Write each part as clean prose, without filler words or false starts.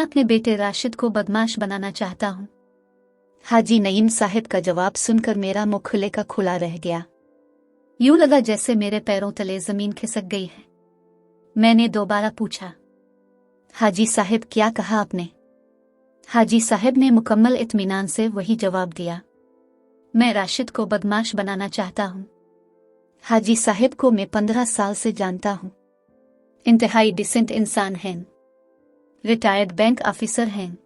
अपने बेटे राशिद को बदमाश बनाना चाहता हूँ। हाजी नईम साहब का जवाब सुनकर मेरा मुख खुले का खुला रह गया। यूं लगा जैसे मेरे पैरों तले जमीन खिसक गई है। मैंने दोबारा पूछा, हाजी साहब क्या कहा आपने? हाजी साहब ने मुकम्मल इत्मीनान से वही जवाब दिया, मैं राशिद को बदमाश बनाना चाहता हूँ। हाजी साहब को मैं 15 साल से जानता हूँ। इंतहाई डिसेंट इंसान हैं, रिटायर्ड बैंक ऑफिसर हैं,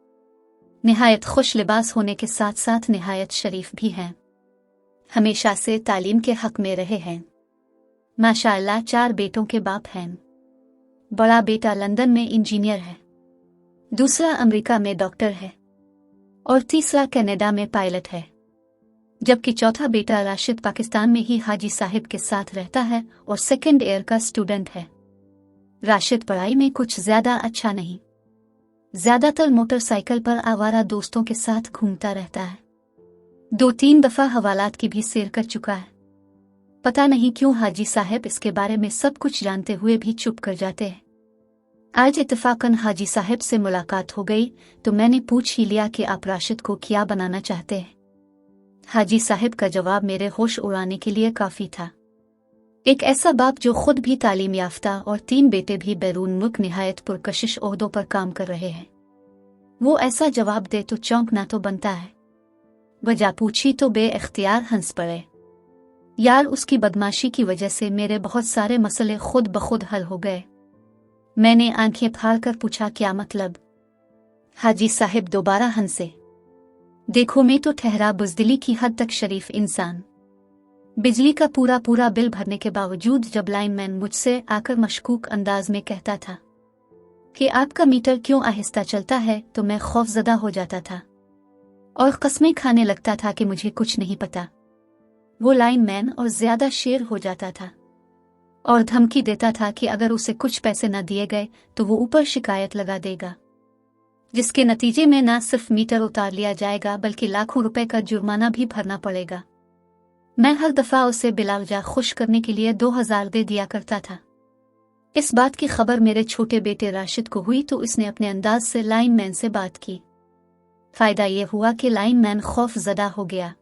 निहायत खुश लिबास होने के साथ साथ निहायत शरीफ भी हैं, हमेशा से तालीम के हक में रहे हैं। माशाअल्लाह 4 बेटों के बाप हैं। बड़ा बेटा लंदन में इंजीनियर है, दूसरा अमेरिका में डॉक्टर है और तीसरा कनाडा में पायलट है, जबकि चौथा बेटा राशिद पाकिस्तान में ही हाजी साहब के साथ रहता है और सेकंड ईयर का स्टूडेंट है। राशिद पढ़ाई में कुछ ज्यादा अच्छा नहीं, ज्यादातर मोटरसाइकिल पर आवारा दोस्तों के साथ घूमता रहता है। 2-3 दफा हवालात की भी सैर कर चुका है। पता नहीं क्यों हाजी साहब इसके बारे में सब कुछ जानते हुए भी चुप कर जाते हैं। आज इत्तेफाकन हाजी साहब से मुलाकात हो गई तो मैंने पूछ ही लिया कि आप राशिद को क्या बनाना चाहते हैं। हाजी साहब का जवाब मेरे होश उड़ाने के लिए काफी था। एक ऐसा बाप जो खुद भी तालीम याफ्ता और 3 बेटे भी बैरून मुल्क निहायत पुरकशिश ओहदों पर काम कर रहे हैं, वो ऐसा जवाब दे तो चौंकना तो बनता है। वजह पूछी तो बे-इख्तियार हंस पड़े। यार उसकी बदमाशी की वजह से मेरे बहुत सारे मसले खुद ब खुद हल हो गए। मैंने आंखें फाड़ कर पूछा, क्या मतलब? हाजी साहब दोबारा हंसे। देखो मैं तो ठहरा बुज़दिली की हद तक शरीफ इंसान। बिजली का पूरा बिल भरने के बावजूद जब लाइनमैन मुझसे आकर मशकूक अंदाज में कहता था कि आपका मीटर क्यों आहिस्ता चलता है तो मैं खौफजदा हो जाता था और कस्में खाने लगता था कि मुझे कुछ नहीं पता। वो लाइनमैन और ज्यादा शेर हो जाता था और धमकी देता था कि अगर उसे कुछ पैसे न दिए गए तो वो ऊपर शिकायत लगा देगा, जिसके नतीजे में न सिर्फ मीटर उतार लिया जाएगा बल्कि लाखों रुपए का जुर्माना भी भरना पड़ेगा। मैं हर दफा उसे बिलावजा खुश करने के लिए 2000 दे दिया करता था। इस बात की खबर मेरे छोटे बेटे राशिद को हुई तो उसने अपने अंदाज से लाइनमैन से बात की। फायदा ये हुआ कि लाइनमैन खौफजदा हो गया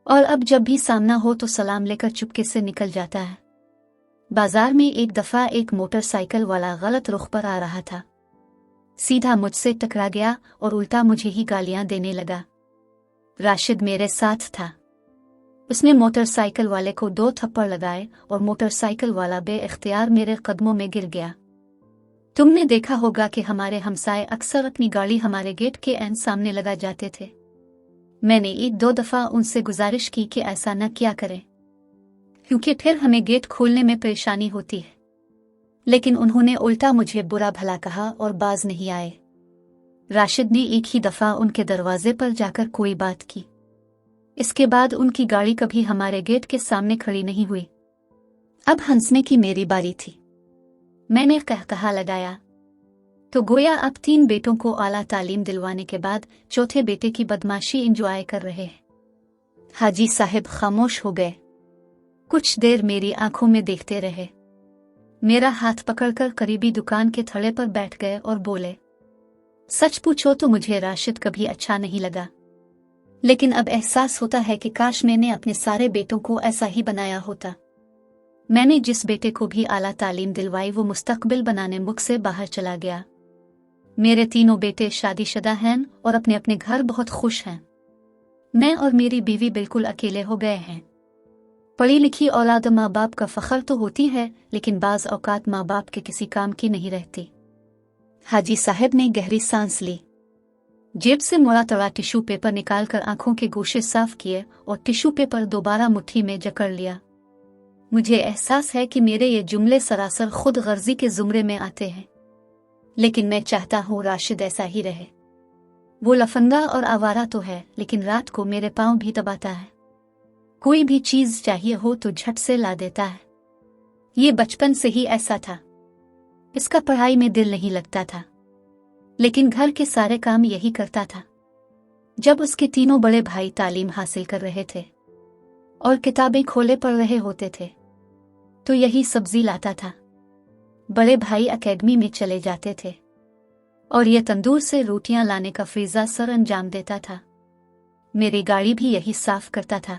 और अब जब भी सामना हो तो सलाम लेकर चुपके से निकल जाता है। बाजार में एक दफा एक मोटरसाइकिल वाला गलत रुख पर आ रहा था, सीधा मुझसे टकरा गया और उल्टा मुझे ही गालियां देने लगा। राशिद मेरे साथ था। उसने मोटरसाइकिल वाले को 2 थप्पड़ लगाए और मोटरसाइकिल वाला बे-इख्तियार मेरे कदमों में गिर गया। तुमने देखा होगा कि हमारे हमसाए अक्सर अपनी गाड़ी हमारे गेट के ऐन सामने लगा जाते थे। मैंने 1-2 दफा उनसे गुजारिश की कि ऐसा न किया करें, क्योंकि फिर हमें गेट खोलने में परेशानी होती है, लेकिन उन्होंने उल्टा मुझे बुरा भला कहा और बाज नहीं आए। राशिद ने एक ही दफा उनके दरवाजे पर जाकर कोई बात की। इसके बाद उनकी गाड़ी कभी हमारे गेट के सामने खड़ी नहीं हुई। अब हंसने की मेरी बारी थी। मैंने कहकहा लगाया तो गोया अब 3 बेटों को आला तालीम दिलवाने के बाद चौथे बेटे की बदमाशी एंजॉय कर रहे हैं। हाजी साहब खामोश हो गए। कुछ देर मेरी आंखों में देखते रहे, मेरा हाथ पकड़कर करीबी दुकान के थड़े पर बैठ गए और बोले, सच पूछो तो मुझे राशिद कभी अच्छा नहीं लगा, लेकिन अब एहसास होता है कि काश मैंने अपने सारे बेटों को ऐसा ही बनाया होता। मैंने जिस बेटे को भी आला तालीम दिलवाई वो मुस्तकबिल बनाने मुख से बाहर चला गया। मेरे 3 बेटे शादीशुदा हैं और अपने अपने घर बहुत खुश हैं। मैं और मेरी बीवी बिल्कुल अकेले हो गए हैं। पढ़ी लिखी औलाद माँ बाप का फख्र तो होती है, लेकिन बाज औकात माँ बाप के किसी काम की नहीं रहती। हाजी साहब ने गहरी सांस ली, जेब से मुड़ा तड़ा टिश्यू पेपर निकालकर आंखों के गोशे साफ किए और टिश्यू पेपर दोबारा मुट्ठी में जकड़ लिया। मुझे एहसास है कि मेरे ये जुमले सरासर खुद गर्जी के जुमरे में आते हैं, लेकिन मैं चाहता हूँ राशिद ऐसा ही रहे। वो लफंगा और आवारा तो है, लेकिन रात को मेरे पाँव भी दबाता है। कोई भी चीज चाहिए हो तो झट से ला देता है। ये बचपन से ही ऐसा था। इसका पढ़ाई में दिल नहीं लगता था, लेकिन घर के सारे काम यही करता था। जब उसके 3 बड़े भाई तालीम हासिल कर रहे थे और किताबें खोले पढ़ रहे होते थे तो यही सब्जी लाता था। बड़े भाई एकेडमी में चले जाते थे और ये तंदूर से रोटियां लाने का फ्रीजा सर अंजाम देता था। मेरी गाड़ी भी यही साफ करता था।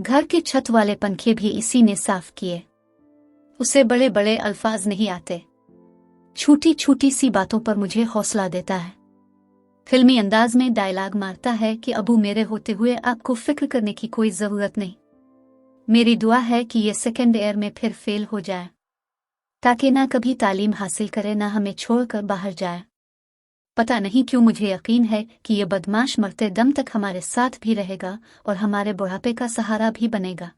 घर के छत वाले पंखे भी इसी ने साफ किए। उसे बड़े बड़े अल्फाज नहीं आते, छोटी छोटी सी बातों पर मुझे हौसला देता है। फिल्मी अंदाज में डायलॉग मारता है कि अबू, मेरे होते हुए आपको फिक्र करने की कोई जरूरत नहीं। मेरी दुआ है कि ये सेकेंड ईयर में फिर फेल हो जाए, ताकि ना कभी तालीम हासिल करे, ना हमें छोड़कर बाहर जाए। पता नहीं क्यों मुझे यकीन है कि ये बदमाश मरते दम तक हमारे साथ भी रहेगा और हमारे बुढ़ापे का सहारा भी बनेगा।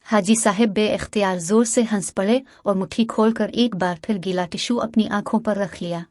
हाजी साहब बे-इख्तियार जोर से हंस पड़े और मुट्ठी खोलकर एक बार फिर गीला टिश्यू अपनी आंखों पर रख लिया।